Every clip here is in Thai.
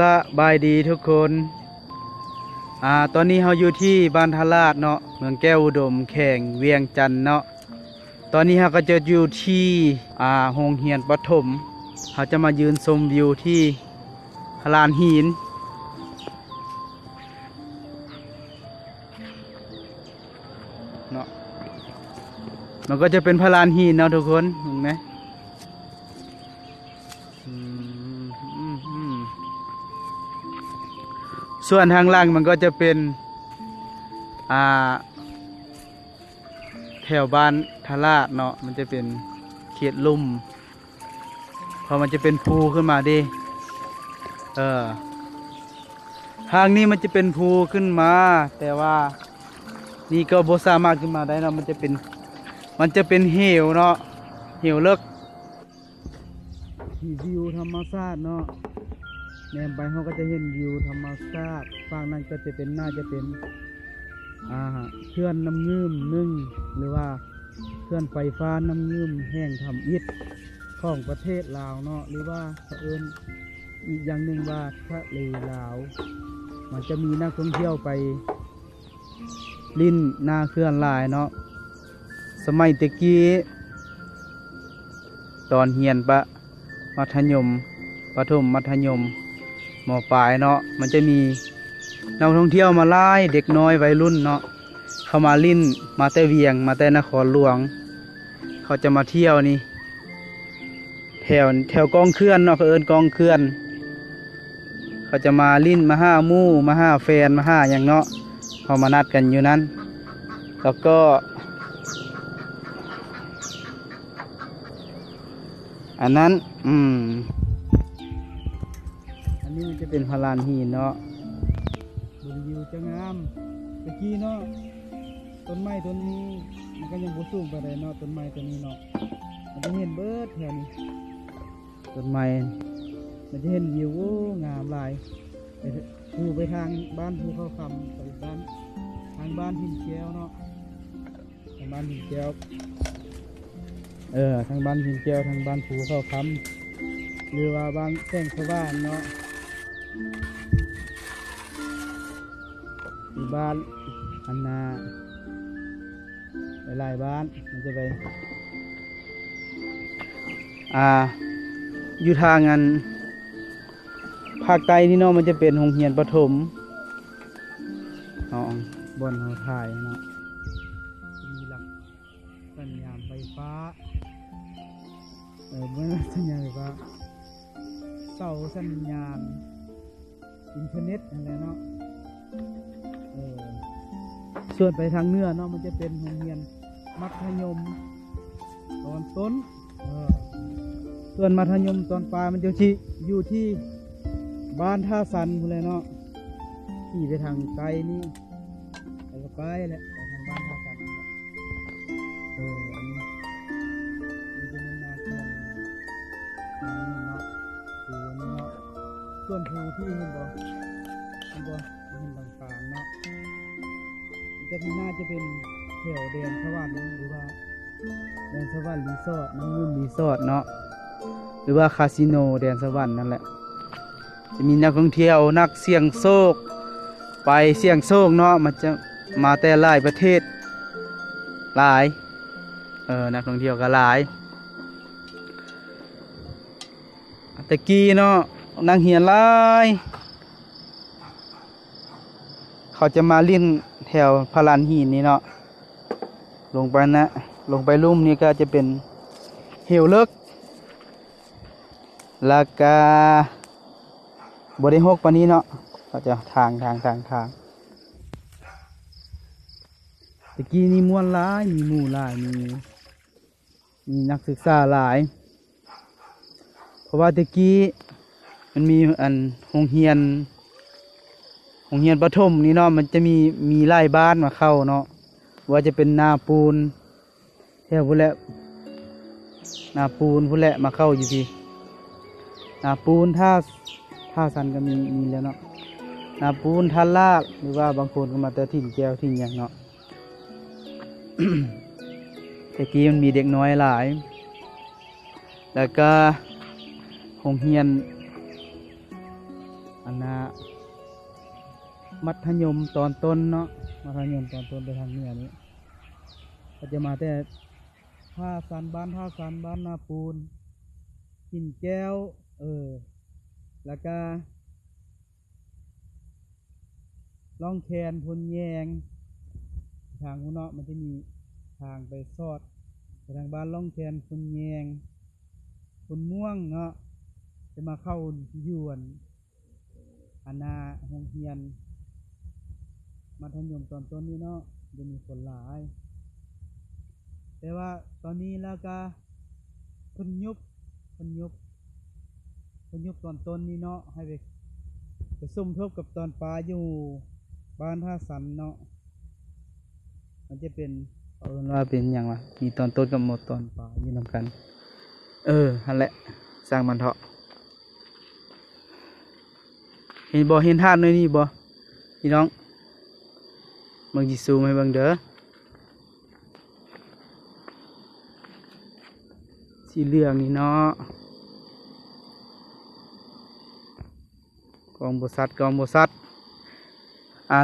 สบายดีทุกคนตอนนี้เราอยู่ที่บ้านทาราดเนาะเมืองแก้วอุดมแข่งเวียงจันทน์เนาะตอนนี้เราก็จะอยู่ที่โรงเรียนประถมเราจะมายืนชมวิวที่ลานหินเนาะมันก็จะเป็นพลานหินเนาะทุกคนเห็นไหมส่วนทางล่างมันก็จะเป็นแถวบ้านทาราดเนาะมันจะเป็นเขตลุ่มพอมันจะเป็นภูขึ้นมาดิทางนี้มันจะเป็นภูขึ้นมาแต่ว่านี่ก็บ่สามารถขึ้นมาได้เนาะมันจะเป็นเหวเนาะเหวเลิกวิวธรรมชาติเนาะแนมไปเขาก็จะเห็นวิวธรรมชาติฝั่งนั้นก็จะเป็นน่าจะเป็นเขื่อนน้ำงืมนึ่งหรือว่าเขื่อนไฟฟ้าน้ำงืมแห้งทำอิฐของประเทศลาวเนาะหรือว่าเผอิญอีกอย่างหนึ่งว่าทะเลลาวมันจะมีนักท่องเที่ยวไปลิ้นหน้าเขื่อนหลายเนาะสมัยตะกี้ตอนเรียนมัธยมประถมมัธยมม.ปลายเนาะมันจะมีนักท่องเที่ยวมาไล่เด็กน้อยวัยรุ่นเนาะเข้ามาลิ้นมาแต่เวียงมาแต่นครหลวงเขาจะมาเที่ยวนี่แถวกองเขื่อนเนาะเขาเอิ้นกองเขื่อนเขาจะมาลิ้นมาห้าหมู่มาห้าแฟนมาห้าอย่างเนาะเขามานัดกันอยู่นั้นแล้วก็อันนั้นอันนี้มันจะเป็นพลานหินเนาะบริวิวจะงามตะกี้เนาะต้นไม้ต้นนี้มันก็ยังบ่สูงไปเลยเนาะต้นไม้ต้นนี้เนาะมันจะเห็นเบิดแถวนี้ต้นไม้มันจะเห็นวิวงามหลายไปทางบ้านภูเขาคำไปทางบ้านหินแก้วเนาะทางบ้านหินแก้วทางบ้านหินแก้วทางบ้านภูเขาคำหรือว่าบ้านแสงสว่างเนาะมีบ้านอันนาหลายบ้านมันจะไปอยู่ทางอันภาคใต้นี่เนาะมันจะเป็นโรงเรียนประถมบนเขาถ่ายเนาะมีหลักสัญญาณไฟฟ้าเมื่อสัญญาณไฟฟ้าเสาสัญญาณอินเทอร์เน็ตอะไรเนาะส่วนไปทางเหนือเนาะมันจะเป็นโรงเรียนมัธยมตอนต้นส่วนมัธยมตอนปลายมันจะอยู่ที่บ้านท่าสันพูดเลยเนาะขี่ไปทางไกลนี่ไปก็ไปแหละไปทางบ้านท่าสันอันนี้จะเป็นนาแข่งนี่เนาะภูนี่เนาะส่วนภูที่เห็นบ่เห็นต่างๆเนาะจะมีน่าจะเป็นแถวแดนสวรรค์หรือว่าแดนสวรรค์รีสอร์ทน้ำมือรีสอร์ทเนาะหรือว่าคาสิโนแดนสวรรค์นั่นแหละจะมีนักท่องเที่ยวนักเสี่ยงโชคไปเสี่ยงโชคเนาะมันจะมาแต่หลายประเทศหลายนักท่องเที่ยวก็หลายตะกี้เนาะนางเหียนหลายเขาจะมาลิ้นแถวพลานหินนี่เนาะลงไปลุ่มนี่ก็จะเป็นเหวเลิกแล้วก็บริโภคปานนี้เนาะก็จะทางตะกี้นี่ม้วนหลายมีหมู่หลายมีนักศึกษาหลายเพราะว่าตะกี้มันมีโรงเรียนประถมนี่เนาะมันจะมีไร่บ้านมาเข้าเนาะว่าจะเป็นนาปูนแถวพุ่นแหละนาปูนพุ่นแหละมาเข้าอยู่พี่นาปูนท่าสันก็มีแล้วเนาะนาปูนท่าลาดหรือว่าบางคนก็มาแต่ถิ่นแก้วถิ่นอย่างเนาะ แต่กี้มันมีเด็กน้อยหลายแล้วก็โรงเรียน มัธยมตอนต้นเนาะมัธยมตอนต้นไปทางเหนือนี้ก็จะมาแต่ท่าสันบ้านนาปูนหินแก้วแล้วก็ล่องแคนพลแยงทางหัวเนาะมันจะมีทางไปซอดไปทางบ้านล่องแคนพลแยงพลม่วงเนาะจะมาเข้าอยวนอาณาโรงเรียนมัธยมตอนต้นนี้เนาะจะมีคนหลายแต่ว่าตอนนี้แล้วก็คนยุบตอนต้นนี้เนาะให้ไปซุ่มทบกับตอนปลายอยู่บ้านท่าสันเนาะมันจะเป็นว่าเป็นอย่างวะมีตอนต้นกับหมดตอนปลายอยู่นำกันนั่นแหละสร้างมันเถาะเห็นบ่เห็นท่านเลยนี่บ่พี่น้องเบิ่งจิซูมให้เบิ่งเด้อสีเหลืองนี่เนาะกองบสัต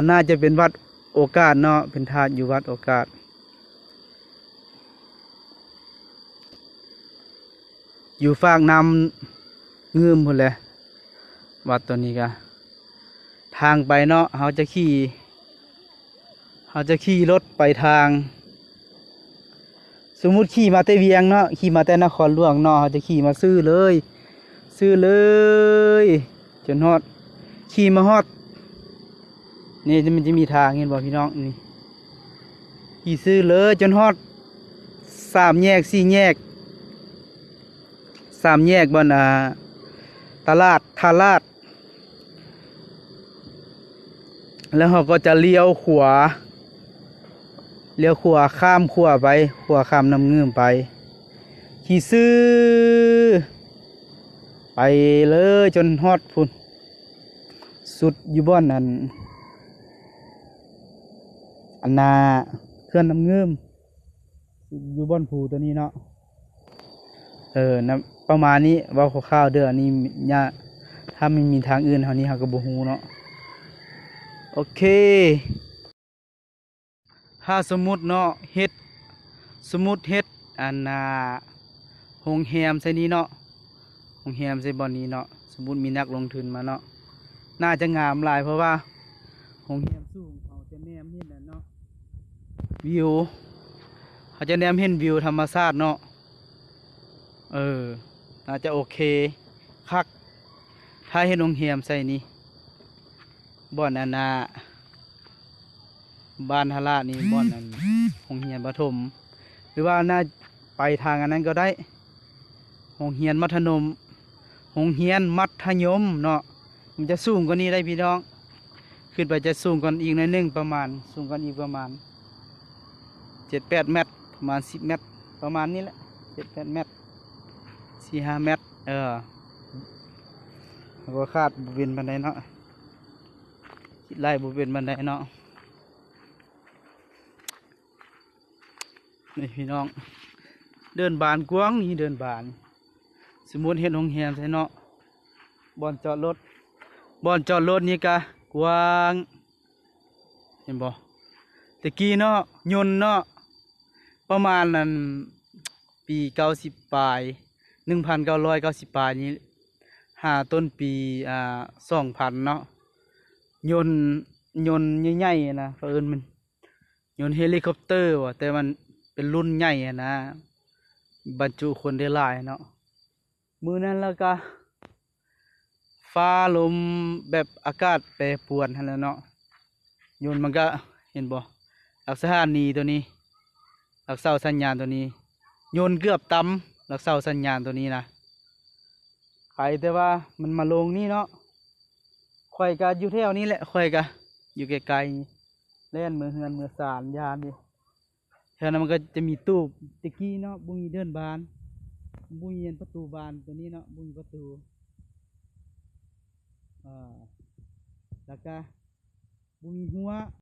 น่าจะเป็นวัดโอกาสเนาะเป็นธาตุอยู่วัดโอกาสอยู่ฝากน้ำเงื่อมหมดเลยวัดตัวนี้ก็ทางไปเนาะเขาจะขี่รถไปทางสมมุติขี่มาแต่เวียงเนาะขี่มาแต่นครหลวงเนาะเขาจะขี่มาซื้อเลยจนฮอดขี่มาฮอดนี่มันจะมีทางเห็นบ่พี่น้องนี่ขี่ซื้อเลยจนฮอด3 แยก 4 แยก3 แยกบนตลาดทาราชแล้วเขาก็จะเลี้ยวขวาข้ามขวาไปข้ามน้ำเงื่อมไปขี่ซื้อไปเลยจนฮอดพุ่นสุดอยู่บ่อนอันนาเคลื่อนน้ำเงื่อมอยู่บ่อนผูตัวนี้เนาะนะประมาณนี้ว่าข้าวๆเด้ออันนี้เนี่ยถ้าไม่มีทางอื่นเท่านี้เขาก็บ่ฮู้เนาะโอเคถ้าสมมุติเนาะเฮ็ดอันโรงแรมใส่นี้เนาะโรงแรมใส่บ่อนนี้เนาะสมมุติมีนักลงทุนมาเนาะน่าจะงามหลายเพราะว่าโรงแรมสูงเขาจะแนมเห็นเนาะวิวเขาจะแนมเห็นวิวธรรมชาติเนาะน่าจะโอเคคักถ้าเห็นโรงแรมใส่นี้บ่อนบ้านฮารานี่บ่อนโรงเรียนประถมหรือว่าน่าไปทางอันนั้นก็ได้โรงเรียนมัธยมเนาะมันจะสูงกว่านี้ได้พี่น้องขึ้นไปจะสูงกว่าอีกหน่อยนึงสูงกว่าอีกประมาณ 7-8 เมตรประมาณ10 เมตรประมาณนี้แหละ 7-8 เมตร 4-5 เมตรก็คาดบุเป็นบันไดเนาะไล่บุเป็นบันไดเนาะนี่พี่น้องเดินบานกว้างนี่เดินบานสมมุติเห็นโรงแรมใช่เนาะบ่อนจอดรถนี่กะกว้างเห็นบ่ตะกี้เนาะยนต์เนาะประมาณนั้นปี90 ปลาย1990 ปลายนี้ต้นปี2000เนาะยนต์ใหญ่ๆนะมันยนต์เฮลิคอปเตอร์ว่ะแต่มันเป็นรุ่นใหญ่นะบรรจุคนได้หลายเนาะมื้อนั้นแล้วก็ฟ้าลมแบบอากาศแปรปรวนหั่นแหละเนาะยนต์มันก็เห็นบ่รักษานีตัวนี้รักษาสัญญาณตัวนี้ยนต์เกือบต่ำรักษาสัญญาณตัวนี้นะใครแต่ว่ามันมาลงนี่เนาะข่อยก็อยู่แถวนี้แหละข่อยก็อยู่ไกลๆเล่นมือเฮือนมือสารยานดิแถวนั้นมันก็จะมีตู้ตะกี้เนาะบุญเดินบานบุญเย็นประตูบานตัวนี้เนาะบุญประตูแล้วก็บุญหัว